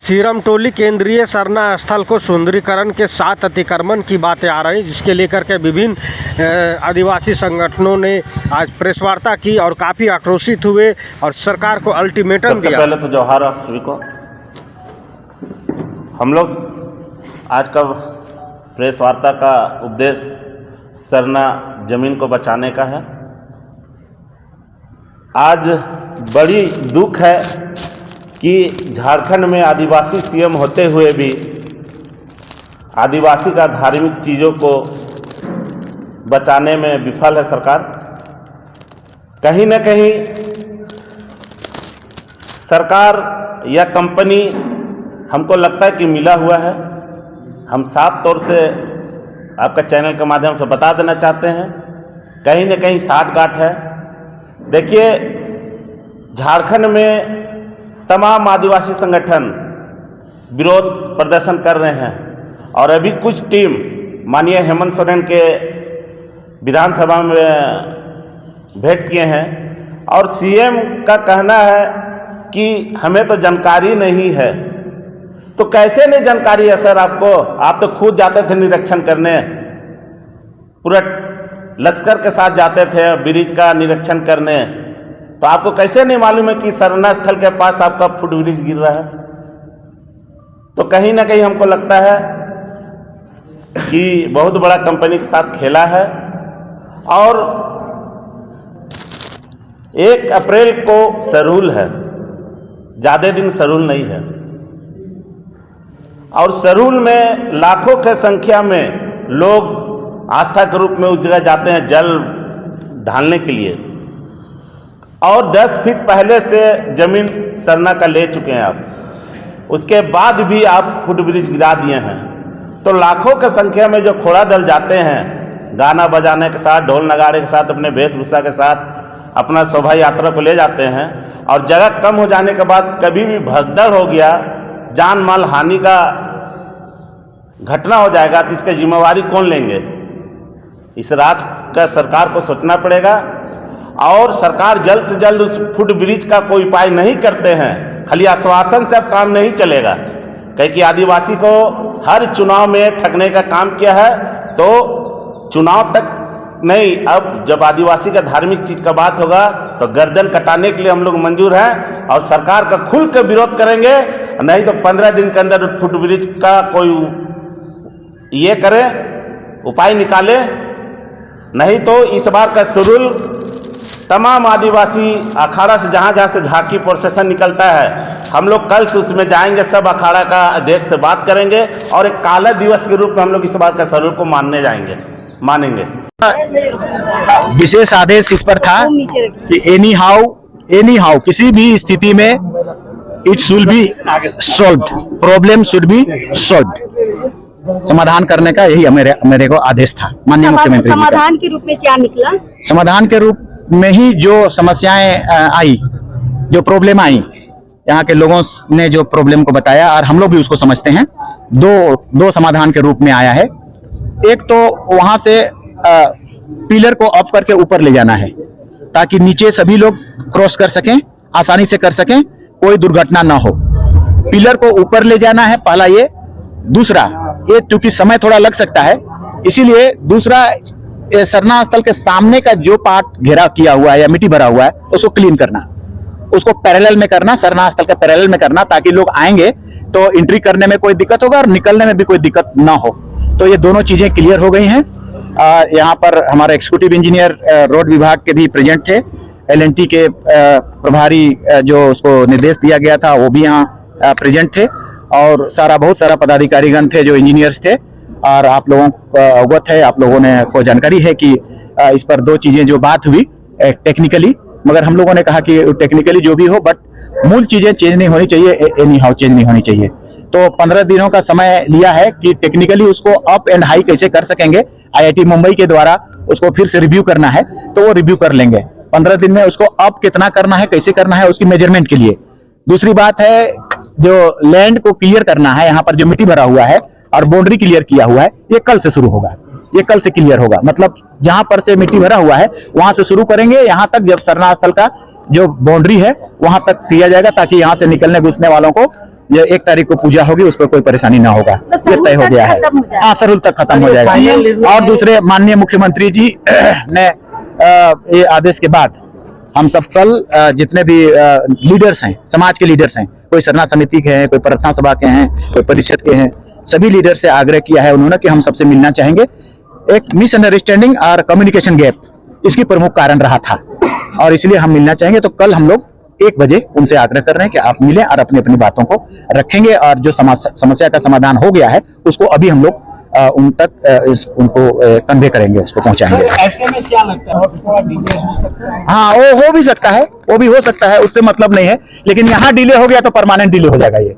Serum टोली केंद्रीय सरना स्थल को सुंदरीकरण के साथ अतिक्रमण की बातें आ रही, जिसके लेकर के विभिन्न आदिवासी संगठनों ने आज प्रेस वार्ता की और काफ़ी आक्रोशित हुए और सरकार को अल्टीमेटम दिया। सबसे पहले तो जोहार आप सभी को। हम लोग आज का प्रेस वार्ता का उद्देश्य सरना जमीन को बचाने का है। आज बड़ी दुख है कि झारखंड में आदिवासी सीएम होते हुए भी आदिवासी का धार्मिक चीज़ों को बचाने में विफल है सरकार। कहीं न कहीं सरकार या कंपनी हमको लगता है कि मिला हुआ है। हम साफ तौर से आपका चैनल के माध्यम से बता देना चाहते हैं, कहीं न कहीं साठगांठ है। देखिए, झारखंड में तमाम आदिवासी संगठन विरोध प्रदर्शन कर रहे हैं और अभी कुछ टीम माननीय हेमंत सोरेन के विधानसभा में भेंट किए हैं और सीएम का कहना है कि हमें तो जानकारी नहीं है। तो कैसे नहीं जानकारी है सर आपको? आप तो खुद जाते थे निरीक्षण करने, पूरा लश्कर के साथ जाते थे ब्रिज का निरीक्षण करने, तो आपको कैसे नहीं मालूम है कि सरना स्थल के पास आपका फुटब्रिज गिर रहा है? तो कहीं ना कहीं हमको लगता है कि बहुत बड़ा कंपनी के साथ खेला है और 1 अप्रैल को सरूल है, ज़्यादा दिन सरूल नहीं है और सरूल में लाखों की संख्या में लोग आस्था के रूप में उस जगह जाते हैं जल ढालने के लिए और 10 फीट पहले से ज़मीन सरना का ले चुके हैं आप, उसके बाद भी आप फुटब्रिज गिरा दिए हैं। तो लाखों की संख्या में जो खोड़ा दल जाते हैं गाना बजाने के साथ, ढोल नगाड़े के साथ, अपने वेशभूषा के साथ अपना शोभा यात्रा को ले जाते हैं और जगह कम हो जाने के बाद कभी भी भगदड़ हो गया, जान माल हानि का घटना हो जाएगा, तो इसकी जिम्मेवारी कौन लेंगे? इस रात का सरकार को सोचना पड़ेगा और सरकार जल्द से जल्द उस फुटब्रिज का कोई उपाय नहीं करते हैं, खाली आश्वासन से अब काम नहीं चलेगा। कहीं कि आदिवासी को हर चुनाव में ठगने का काम किया है, तो चुनाव तक नहीं, अब जब आदिवासी का धार्मिक चीज़ का बात होगा तो गर्दन कटाने के लिए हम लोग मंजूर हैं और सरकार का खुल कर विरोध करेंगे। नहीं तो 15 दिन के अंदर फुटब्रिज का कोई ये करे, उपाय निकाले, नहीं तो इस बार का सरूल तमाम आदिवासी अखाड़ा से जहाँ से झांकी प्रोसेसन निकलता है, हम लोग कल से उसमें जाएंगे, सब अखाड़ा का अध्यक्ष से बात करेंगे और एक काला दिवस के रूप में हम लोग इस बार का सरूल को मानेंगे। विशेष आदेश इस पर था कि एनी हाउ किसी भी स्थिति में it should be solved, problem should be solved, समाधान करने का यही मेरे को आदेश था माननीय मुख्यमंत्री। समाधान के रूप में क्या निकला? समाधान के रूप में ही जो समस्याएं आई, जो प्रॉब्लम आई, यहाँ के लोगों ने जो प्रॉब्लम को बताया और हम लोग भी उसको समझते हैं, दो समाधान के रूप में आया है। एक तो वहां से पिलर को अप करके ऊपर ले जाना है ताकि नीचे सभी लोग क्रॉस कर सकें, आसानी से कर सकें, कोई दुर्घटना ना हो। पिलर को ऊपर ले जाना है, पहला ये। दूसरा, ये चूंकि समय थोड़ा लग सकता है, इसीलिए दूसरा सरना स्थल के सामने का जो पार्ट घेरा किया हुआ है या मिट्टी भरा हुआ है उसको क्लीन करना, उसको पैरेलल में करना, सरना स्थल के पैरेलल में करना, ताकि लोग आएंगे तो एंट्री करने में कोई दिक्कत होगा और निकलने में भी कोई दिक्कत ना हो। तो ये दोनों चीजें क्लियर हो गई हैं। यहाँ पर हमारे एग्जीक्यूटिव इंजीनियर रोड विभाग के भी प्रेजेंट थे, L&T के प्रभारी जो उसको निर्देश दिया गया था वो भी यहाँ प्रेजेंट थे और बहुत सारा पदाधिकारीगण थे जो इंजीनियर्स थे। और आप लोगों को अवगत है, आप लोगों ने को जानकारी है कि इस पर 2 चीजें जो बात हुई टेक्निकली, मगर हम लोगों ने कहा कि टेक्निकली जो भी हो बट मूल चीजें चेंज नहीं होनी चाहिए, एनी हाउ चेंज नहीं होनी चाहिए। तो 15 दिनों का समय लिया है कि टेक्निकली उसको अप एंड हाई कैसे कर सकेंगे। IIT मुंबई के द्वारा उसको फिर से रिव्यू करना है तो वो रिव्यू कर लेंगे 15 दिन में। उसको अप कितना करना है, कैसे करना है, उसकी मेजरमेंट के लिए। दूसरी बात है, जो लैंड को क्लियर करना है, यहाँ पर जो मिट्टी भरा हुआ है और बाउंड्री क्लियर किया हुआ है, ये कल से शुरू होगा, ये कल से क्लियर होगा। मतलब जहां पर से मिट्टी भरा हुआ है वहां से शुरू करेंगे, यहां तक जब सरना स्थल का जो बाउंड्री है वहां तक किया जाएगा, ताकि यहां से निकलने घुसने वालों को ये 1 तारीख को पूजा होगी, उस पर कोई परेशानी ना होगा, ये तय हो गया है। हाँ, सरूल तक खत्म हो जाएगा। और दूसरे माननीय मुख्यमंत्री जी ने ये आदेश के बाद हम सब कल जितने भी लीडर्स हैं, समाज के लीडर्स हैं, कोई सरना समिति के हैं, कोई प्रार्थना सभा के हैं, कोई परिषद के हैं, सभी लीडर से आग्रह किया है उन्होंने कि हम सबसे मिलना चाहेंगे। एक मिसअंडरस्टैंडिंग और कम्युनिकेशन गैप इसकी प्रमुख कारण रहा था और इसलिए हम मिलना चाहेंगे। तो कल हम लोग 1 बजे उनसे आग्रह कर रहे हैं कि आप मिलें और अपनी अपनी बातों को रखेंगे और जो समस्या का समाधान हो गया है उसको अभी हम लोग उन तक उनको कन्वे करेंगे, उसको पहुंचाएंगे। ऐसे में क्या लगता है थोड़ा डिले हो सकता है? हाँ, वो हो भी सकता है, वो भी हो सकता है, उससे मतलब नहीं है, लेकिन यहाँ डिले हो गया तो परमानेंट डिले हो जाएगा ये,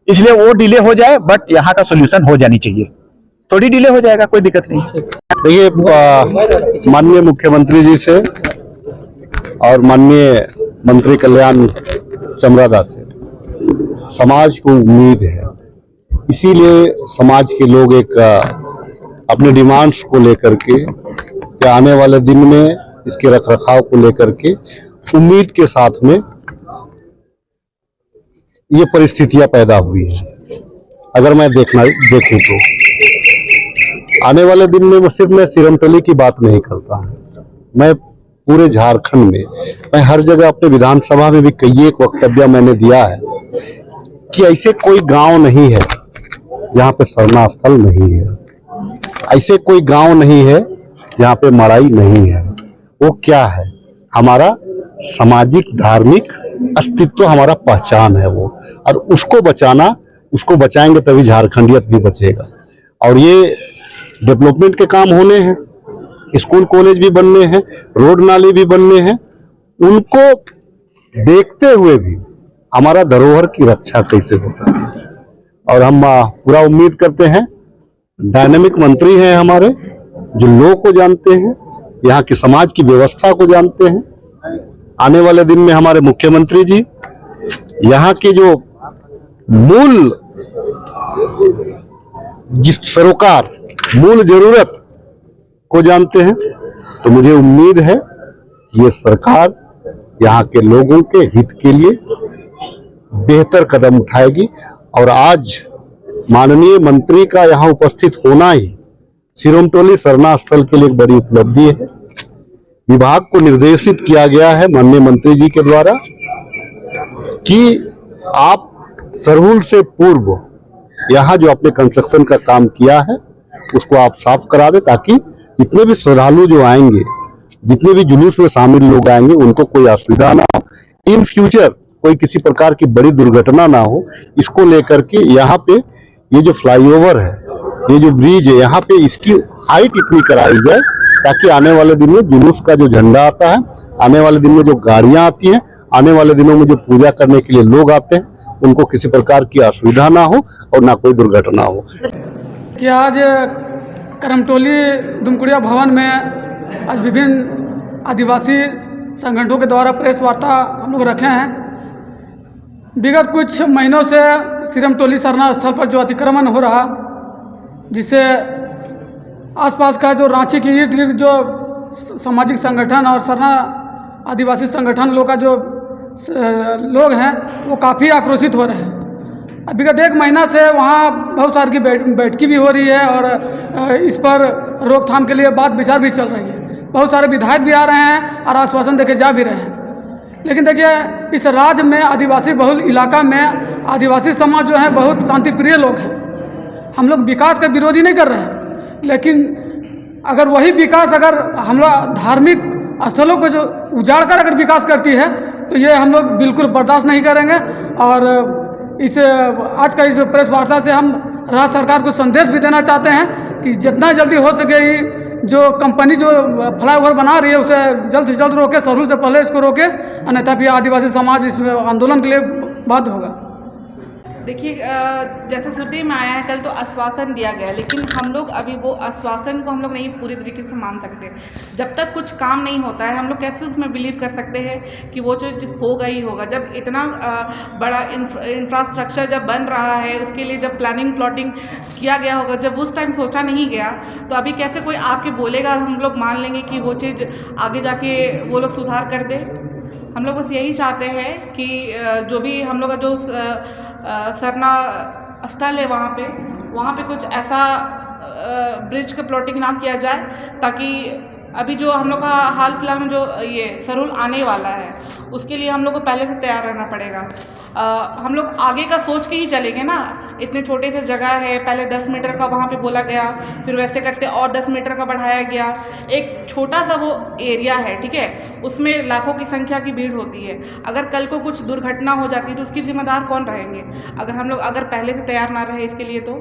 इसलिए वो डिले हो जाए बट यहाँ का सोल्यूशन हो जानी चाहिए। थोड़ी डिले हो जाएगा, कोई दिक्कत नहीं। देखिए, माननीय मुख्यमंत्री जी से और माननीय मंत्री कल्याण चमरादा से समाज को उम्मीद है, इसीलिए समाज के लोग एक अपने डिमांड्स को लेकर के या आने वाले दिन में इसके रखरखाव को लेकर के उम्मीद के साथ में ये परिस्थितियां पैदा हुई हैं। अगर मैं देखूं तो आने वाले दिन में सिर्फ मैं सिरमटली की बात नहीं करता, मैं पूरे झारखंड में, मैं हर जगह अपने विधानसभा में भी कई एक वक्तव्य मैंने दिया है कि ऐसे कोई गांव नहीं है जहाँ पे सरना स्थल नहीं है, ऐसे कोई गांव नहीं है जहाँ पे मड़ाई नहीं है। वो क्या है? हमारा सामाजिक धार्मिक अस्तित्व, हमारा पहचान है वो, और उसको बचाना, उसको बचाएंगे तभी झारखंडियत भी बचेगा। और ये डेवलपमेंट के काम होने हैं, स्कूल कॉलेज भी बनने हैं, रोड नाले भी बनने हैं, उनको देखते हुए भी हमारा धरोहर की रक्षा कैसे हो सके। और हम पूरा उम्मीद करते हैं, डायनेमिक मंत्री हैं हमारे, जो लोग को जानते हैं, यहाँ की समाज की व्यवस्था को जानते हैं। आने वाले दिन में हमारे मुख्यमंत्री जी यहाँ के जो मूल जिस सरोकार, मूल जरूरत को जानते हैं, तो मुझे उम्मीद है ये सरकार यहाँ के लोगों के हित के लिए बेहतर कदम उठाएगी। और आज माननीय मंत्री का यहाँ उपस्थित होना ही सिरोमटोली सरना स्थल के लिए एक बड़ी उपलब्धि है। विभाग को निर्देशित किया गया है माननीय मंत्री जी के द्वारा कि आप सरहुल से पूर्व यहाँ जो आपने कंस्ट्रक्शन का काम किया है उसको आप साफ करा दें, ताकि जितने भी श्रद्धालु जो आएंगे, जितने भी जुलूस में शामिल लोग आएंगे, उनको कोई असुविधा ना हो, इन फ्यूचर कोई किसी प्रकार की बड़ी दुर्घटना ना हो। इसको लेकर के यहाँ पे ये जो फ्लाईओवर है, ये जो ब्रिज है, यहाँ पे इसकी हाइट इतनी कराई जाए ताकि आने वाले दिन में जुलूस का जो झंडा आता है, आने वाले दिन में जो गाड़ियां आती हैं, आने वाले दिनों में जो पूजा करने के लिए लोग आते हैं, उनको किसी प्रकार की असुविधा ना हो और ना कोई दुर्घटना हो। कि आज करमटोली दुमकुड़िया भवन में आज विभिन्न आदिवासी संगठनों के द्वारा प्रेस वार्ता हम लोग रखे हैं। विगत कुछ महीनों से सिरमटोली सरना स्थल पर जो अतिक्रमण हो रहा, जिससे आसपास का जो रांची के इर्द गिर्द जो सामाजिक संगठन और सरना आदिवासी संगठन लोग का जो लोग हैं वो काफ़ी आक्रोशित हो रहे हैं। विगत 1 महीना से वहाँ बहुत सारी की बैठकी भी हो रही है और इस पर रोकथाम के लिए बात विचार भी चल रही है। बहुत सारे विधायक भी आ रहे हैं और आश्वासन देके जा भी रहे हैं। लेकिन देखिए, इस राज्य में आदिवासी बहुल इलाका में आदिवासी समाज जो है बहुत शांतिप्रिय लोग हैं। हम लोग विकास का विरोधी नहीं कर रहे हैं, लेकिन अगर वही विकास अगर हम लोग धार्मिक स्थलों को जो उजाड़ कर अगर विकास करती है तो ये हम लोग बिल्कुल बर्दाश्त नहीं करेंगे। और इस आज का इस प्रेस वार्ता से हम राज्य सरकार को संदेश भी देना चाहते हैं कि जितना जल्दी हो सके जो कंपनी जो फ्लाईओवर बना रही है उसे जल्द से जल्द रोके, सरहुल से पहले इसको रोके, अन्यथा भी आदिवासी समाज इस आंदोलन के लिए बाध्य होगा। देखिए, जैसे सुनने में आया है कल तो आश्वासन दिया गया, लेकिन हम लोग अभी वो आश्वासन को हम लोग नहीं पूरी तरीके से मान सकते। जब तक कुछ काम नहीं होता है हम लोग कैसे उसमें बिलीव कर सकते हैं कि वो जो होगा ही होगा। जब इतना बड़ा इंफ्रास्ट्रक्चर जब बन रहा है, उसके लिए जब प्लानिंग प्लॉटिंग किया गया होगा, जब उस टाइम सोचा नहीं गया तो अभी कैसे कोई आके बोलेगा हम लोग मान लेंगे कि वो चीज़ आगे जाके वो लोग सुधार कर दे। हम लोग बस यही चाहते हैं कि जो भी हम लोग का जो सरना स्थल है वहाँ पे कुछ ऐसा ब्रिज का प्लॉटिंग ना किया जाए, ताकि अभी जो हम लोग का हाल फिलहाल में जो ये सरूल आने वाला है उसके लिए हम लोग को पहले से तैयार रहना पड़ेगा। हम लोग आगे का सोच के ही चलेंगे ना। इतने छोटे से जगह है, पहले 10 मीटर का वहाँ पे बोला गया, फिर वैसे करते और 10 मीटर का बढ़ाया गया। एक छोटा सा वो एरिया है, ठीक है, उसमें लाखों की संख्या की भीड़ होती है। अगर कल को कुछ दुर्घटना हो जाती है तो उसकी जिम्मेदार कौन रहेंगे, अगर हम लोग पहले से तैयार ना रहे इसके लिए तो।